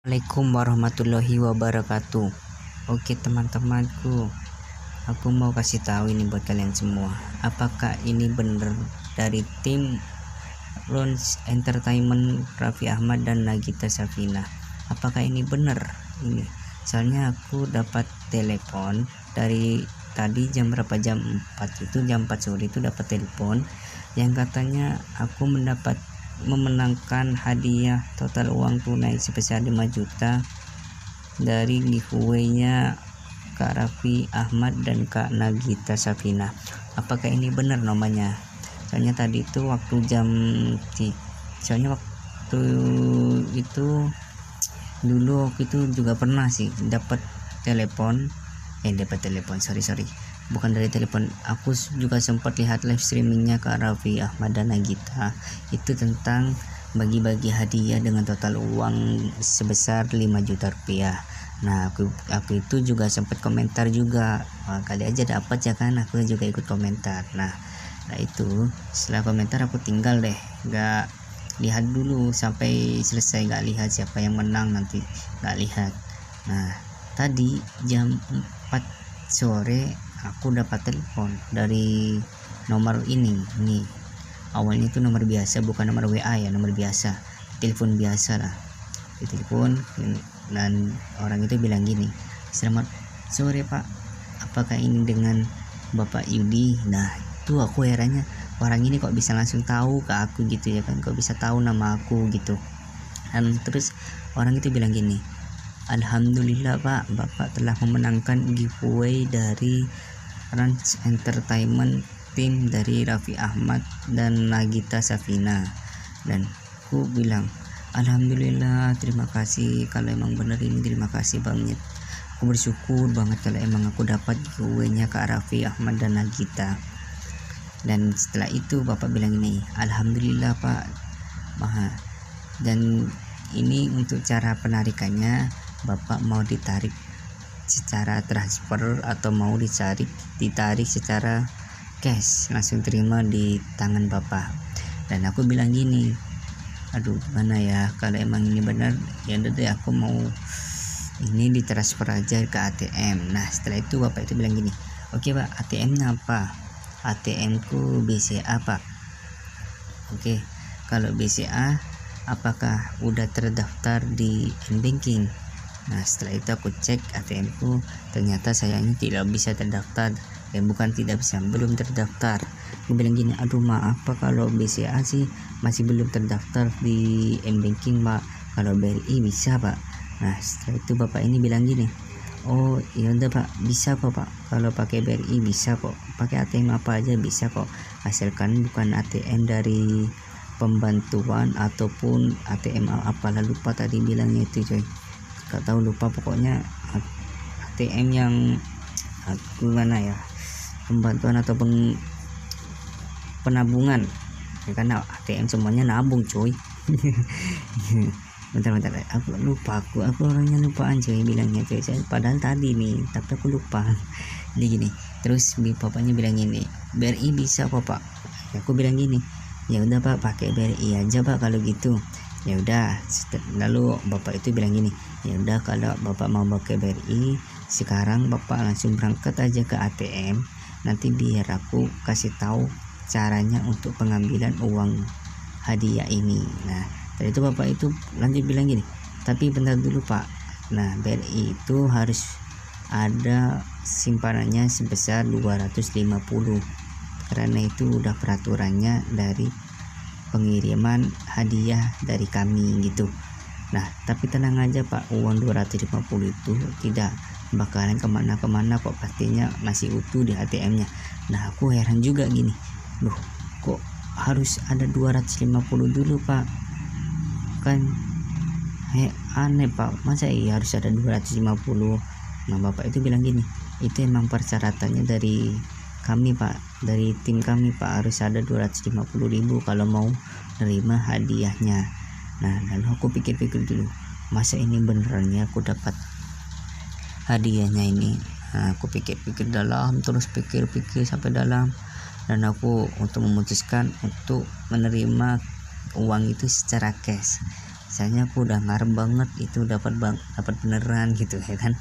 Assalamualaikum warahmatullahi wabarakatuh. Oke teman-temanku, aku mau kasih tahu ini buat kalian semua. Apakah ini benar dari tim Rons Entertainment Raffi Ahmad dan Nagita Slavina? Apakah ini benar ini? Soalnya aku dapat telepon dari tadi jam berapa, jam 4 itu, jam 4 sore itu dapat telepon yang katanya aku memenangkan hadiah total uang tunai sebesar 5 juta dari giveaway-nya Kak Raffi Ahmad dan Kak Nagita Slavina. Apakah ini benar namanya? Soalnya tadi itu waktu waktu itu dulu itu juga pernah sih dapat telepon sorry, bukan dari telepon, aku juga sempat lihat live streamingnya Kak Raffi Ahmad dan Nagita, itu tentang bagi-bagi hadiah dengan total uang sebesar 5 juta rupiah. Nah aku itu juga sempat komentar juga, kali aja dapat ya kan, aku juga ikut komentar. Nah itu setelah komentar aku tinggal deh, gak lihat dulu sampai selesai, gak lihat siapa yang menang, nanti gak lihat. Nah tadi jam 4 sore aku dapat telepon dari nomor ini nih. Awalnya itu nomor biasa, bukan nomor WA ya, nomor biasa, telepon biasa lah, ditelepon dan orang itu bilang gini, selamat sore Pak, apakah ini dengan Bapak Yudi? Nah itu aku herannya, orang ini kok bisa langsung tahu ke aku gitu ya kan, kok bisa tahu nama aku gitu. Dan terus orang itu bilang gini, alhamdulillah Pak, Bapak telah memenangkan giveaway dari Rans Entertainment, tim dari Raffi Ahmad dan Nagita Slavina. Dan aku bilang alhamdulillah, terima kasih, kalau emang benar ini terima kasih banget, aku bersyukur banget kalau emang aku dapat giveaway-nya Kak Raffi Ahmad dan Nagita. Dan setelah itu Bapak bilang ini, alhamdulillah Pak, dan ini untuk cara penarikannya, Bapak mau ditarik secara transfer atau mau ditarik secara cash, langsung terima di tangan Bapak. Dan aku bilang gini, aduh mana ya, kalau emang ini benar ya udah deh, aku mau ini ditransfer aja ke ATM. Nah setelah itu Bapak itu bilang gini, oke Pak, ATM-nya apa? ATM ku BCA Pak. Oke, kalau BCA apakah udah terdaftar di M-Banking? Nah setelah itu aku cek ATM ku, ternyata sayangnya tidak bisa terdaftar, bukan tidak bisa, belum terdaftar. Aku bilang gini, aduh maaf Pak, kalau BCA sih masih belum terdaftar di M-Banking Pak, kalau BRI bisa Pak. Nah setelah itu Bapak ini bilang gini, oh iya udah Pak, bisa kok Pak, kalau pakai BRI bisa kok, pakai ATM apa aja bisa kok, asalkan bukan ATM dari pembantuan ataupun ATM apalah, lupa tadi bilangnya itu coy, gak tahu, lupa pokoknya ATM yang gimana ya, pembantuan atau penabungan ya, karena ATM semuanya nabung coy. bentar aku lupa, aku orangnya lupaan coy, bilangnya coy, saya padahal tadi nih tapi aku lupa. Jadi gini, terus bapaknya bilang gini, BRI bisa kok Pak. Ya, aku bilang gini, ya udah Pak, pakai BRI aja Pak kalau gitu. Ya udah, lalu Bapak itu bilang gini, ya udah kalau Bapak mau pakai BRI, sekarang Bapak langsung berangkat aja ke ATM, nanti biar aku kasih tahu caranya untuk pengambilan uang hadiah ini. Nah dari itu Bapak itu lanjut bilang gini, tapi bentar dulu Pak, nah BRI itu harus ada simpanannya sebesar 250, karena itu udah peraturannya dari pengiriman hadiah dari kami gitu. Nah tapi tenang aja Pak, uang 250 itu tidak bakalan kemana-kemana kok, pastinya masih utuh di ATM-nya. Nah aku heran juga gini, loh kok harus ada 250 dulu Pak, kan aneh Pak, masa iya harus ada 250? Nah Bapak itu bilang gini, itu emang persyaratannya dari kami Pak, dari tim kami Pak, harus ada 250.000 kalau mau nerima hadiahnya. Nah lalu aku pikir-pikir dulu, masa ini benerannya aku dapat hadiahnya ini? Nah, aku pikir-pikir dalam, terus pikir-pikir sampai dalam, dan aku untuk memutuskan untuk menerima uang itu secara cash. Soalnya aku udah ngarep banget itu dapat beneran gitu ya kan.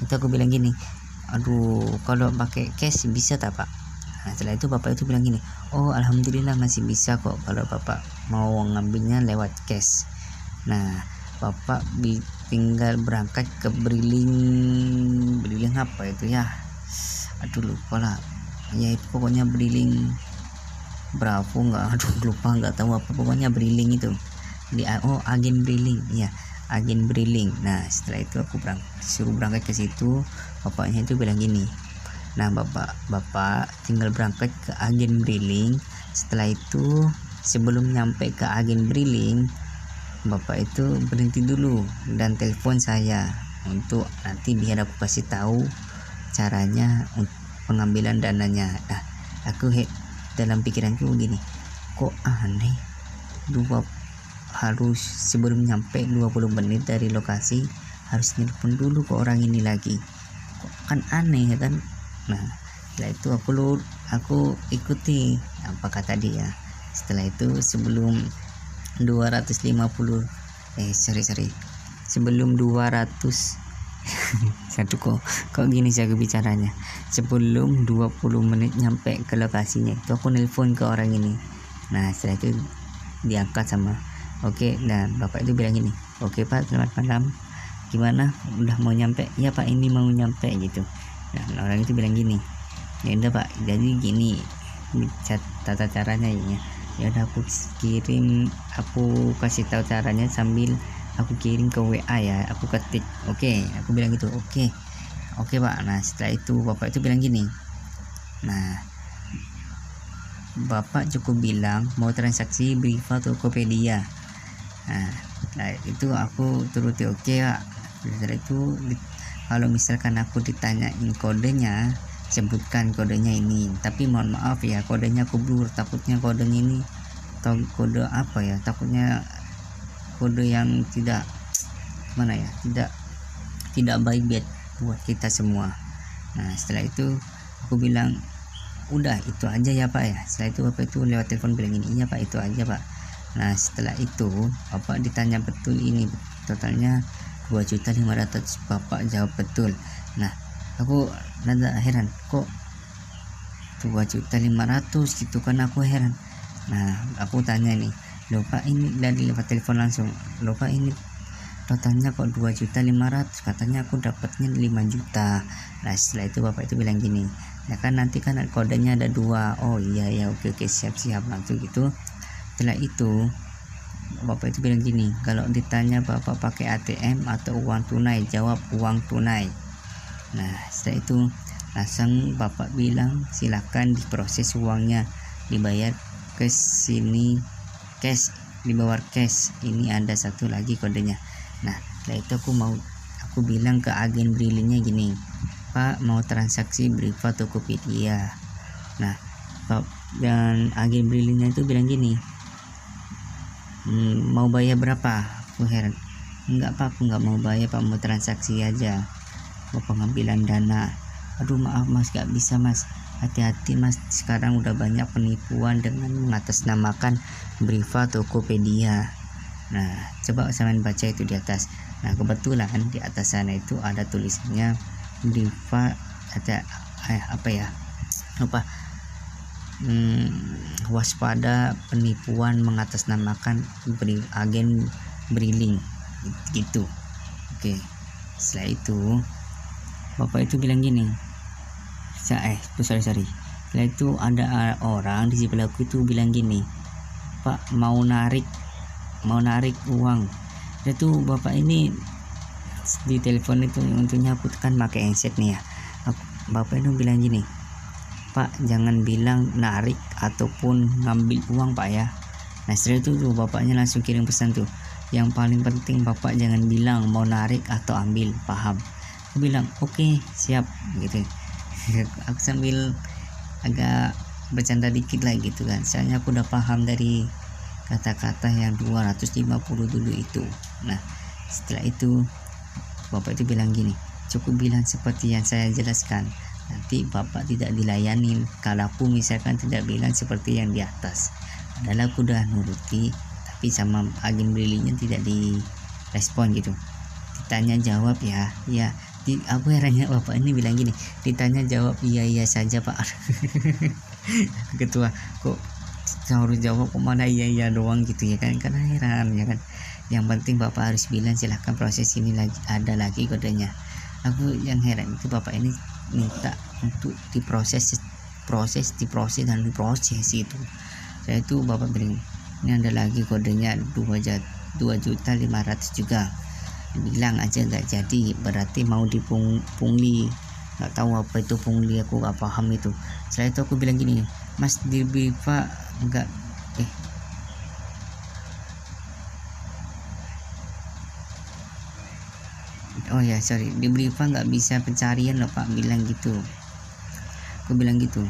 Itu aku bilang gini, aduh kalau pakai cash bisa tak pak? Nah setelah itu bapak itu bilang gini, oh alhamdulillah masih bisa kok kalau bapak mau ngambilnya lewat cash. Nah bapak tinggal berangkat ke Briling apa itu ya, aduh lupa lah ya, itu pokoknya Briling Bravo nggak, aduh lupa, nggak tahu apa, pokoknya Briling itu di agen Briling ya, agen Briling. Nah setelah itu aku suruh berangkat ke situ. Bapaknya itu bilang gini, nah bapak tinggal berangkat ke agen Briling. Setelah itu sebelum nyampe ke agen Briling, bapak itu berhenti dulu dan telepon saya untuk nanti biar aku kasih tahu caranya pengambilan dananya. Nah aku dalam pikiranku gini, kok aneh, harus sebelum nyampe 20 menit dari lokasi harus nelpon dulu ke orang ini lagi, kok kan aneh ya kan. Nah setelah itu aku ikuti apa kata dia. Setelah itu sebelum 250 sebelum 200 satu kok gini saya bicaranya, sebelum 20 menit nyampe ke lokasinya itu aku nelpon ke orang ini. Nah setelah itu diangkat sama oke. Nah bapak itu bilang gini, oke pak selamat malam, gimana udah mau nyampe? Ya pak ini mau nyampe gitu. Nah orang itu bilang gini, ya udah pak jadi gini tata caranya ya udah aku kasih tahu caranya sambil aku kirim ke WA ya, aku ketik oke, aku bilang gitu oke pak. Nah setelah itu bapak itu bilang gini, nah bapak cukup bilang mau transaksi Briva Tokopedia. Nah itu aku turuti oke pak. Setelah itu kalau misalkan aku ditanyain kodenya, sebutkan kodenya ini, tapi mohon maaf ya kodenya aku blur, takutnya kodenya ini atau kode apa ya, takutnya kode yang tidak mana ya, tidak baik buat kita semua. Nah setelah itu aku bilang udah itu aja ya pak ya. Setelah itu bapak itu lewat telepon bilang ini, iya pak itu aja pak. Nah setelah itu bapak ditanya betul ini totalnya 2.500.000, bapak jawab betul. Nah aku nada heran, kok 2.500.000 gitu kan, aku heran. Nah aku tanya nih, loh pak ini dari lewat telepon langsung, loh pak ini totalnya kok 2.500.000, katanya aku dapatnya 5 juta. Nah setelah itu bapak itu bilang gini, ya kan nanti kan kodenya ada 2. Oh iya oke siap langsung gitu. Setelah itu bapak itu bilang gini, kalau ditanya bapak pakai ATM atau uang tunai, jawab uang tunai. Nah setelah itu langsung bapak bilang silakan diproses uangnya, dibayar ke sini cash, dibawa cash, ini ada satu lagi kodenya. Nah setelah itu aku bilang ke agen Brilingnya gini, pak mau transaksi Briva Tokopedia. Nah dan agen Brilingnya itu bilang gini, mau bayar berapa? Aku heran, enggak pak aku nggak mau bayar pak, mau transaksi aja, mau pengambilan dana. Aduh maaf mas, gak bisa mas, hati-hati mas, sekarang udah banyak penipuan dengan mengatasnamakan Briva Tokopedia. Nah coba sampean baca itu di atas. Nah kebetulan di atas sana itu ada tulisannya Briva, ada apa ya lupa, waspada penipuan mengatasnamakan agen Briling gitu. Oke. Setelah itu bapak itu bilang gini, sorry. Setelah itu ada orang di sebelahku itu bilang gini, pak mau narik uang. Itu bapak ini di telepon itu untungnya aku kan pakai handset nih ya. Bapak itu bilang gini, pak jangan bilang narik ataupun ngambil uang pak ya. Nah setelah itu tuh bapaknya langsung kirim pesan tuh, yang paling penting bapak jangan bilang mau narik atau ambil, paham? Aku bilang oke, siap gitu. Aku sambil agak bercanda dikit lah gitu kan, soalnya aku udah paham dari kata-kata yang 250 dulu itu. Nah setelah itu bapak itu bilang gini, cukup bilang seperti yang saya jelaskan, nanti bapak tidak dilayanin kalau aku misalkan tidak bilang seperti yang di atas. Padahal aku udah nuruti, tapi sama agen brilinya tidak direspon gitu. Ditanya jawab ya aku herannya bapak ini bilang gini, ditanya jawab iya saja pak. Ketua kok harus jawab kok mana iya doang gitu ya kan, karena heran ya kan. Yang penting bapak harus bilang silahkan proses ini lagi, ada lagi kodenya. Aku yang heran itu bapak ini minta untuk diproses dan diproses itu. Saya itu bapak bilang ini ada lagi kodenya 2.500.000 juga, bilang aja nggak jadi, berarti mau dipungli. Nggak tahu apa itu pungli, aku nggak paham itu. Setelah itu aku bilang gini, mas di Briva nggak di Briva nggak bisa pencarian loh pak, bilang gitu. Aku bilang gitu,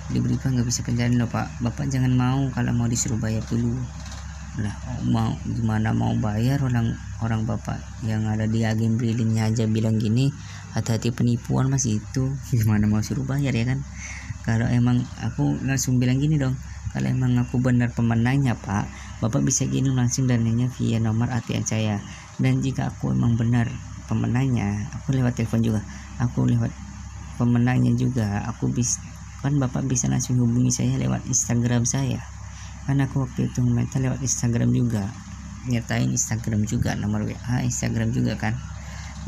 di Briva nggak bisa pencarian loh pak, bapak jangan mau kalau mau disuruh bayar dulu lah. Mau gimana mau bayar, orang bapak yang ada di agen brilinnya aja bilang gini, hati-hati penipuan mas itu, gimana mau suruh bayar ya kan. Kalau emang aku langsung bilang gini dong, kalau emang aku benar pemenangnya pak, bapak bisa gini langsung dananya via nomor ATM saya. Dan jika aku emang benar pemenangnya, aku lewat telepon juga, aku lewat pemenangnya juga, aku bisa kan, bapak bisa langsung hubungi saya lewat Instagram saya kan. Aku waktu itu minta lewat Instagram juga, nyatain Instagram juga, nomor WA Instagram juga kan.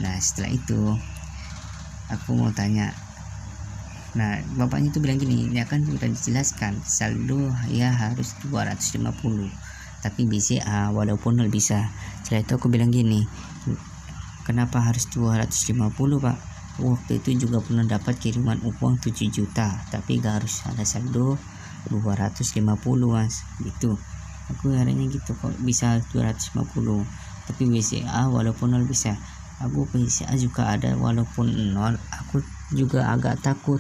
Nah setelah itu aku mau tanya, nah bapaknya itu bilang gini, ya kan sudah dijelaskan saldo ya harus 250 tapi BCA walaupun nol bisa. Setelah itu aku bilang gini, kenapa harus 250 pak, waktu itu juga pernah dapat kiriman uang 7 juta tapi gak harus ada saldo 250 mas gitu. Aku herannya gitu, kok bisa 250 tapi BCA walaupun nol bisa. Aku BCA juga ada walaupun nol, aku juga agak takut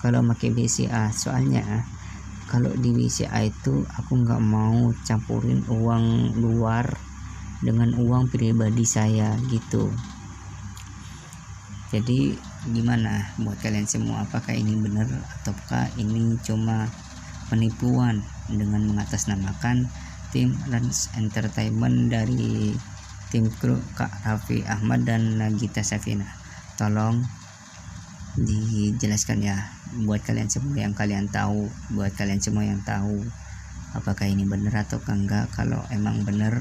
kalau pakai BCA, soalnya kalau di BCA itu aku nggak mau campurin uang luar dengan uang pribadi saya gitu. Jadi gimana buat kalian semua, apakah ini benar ataukah ini cuma penipuan dengan mengatasnamakan tim Rans Entertainment dari tim kru Kak Raffi Ahmad dan Nagita Safina? Tolong dijelaskan ya buat kalian semua yang kalian tahu, apakah ini benar atau enggak. Kalau emang benar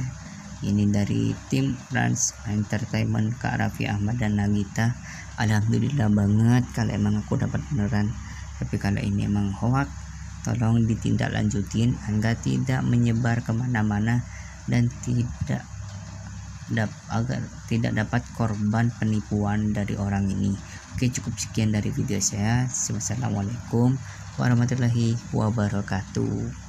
ini dari tim Rans Entertainment Kak Raffi Ahmad dan Nagita, alhamdulillah banget kalau emang aku dapat beneran. Tapi kalau ini emang hoax, tolong ditindaklanjutin agar tidak menyebar kemana-mana dan agar tidak dapat korban penipuan dari orang ini. Oke, cukup sekian dari video saya. Wassalamualaikum warahmatullahi wabarakatuh.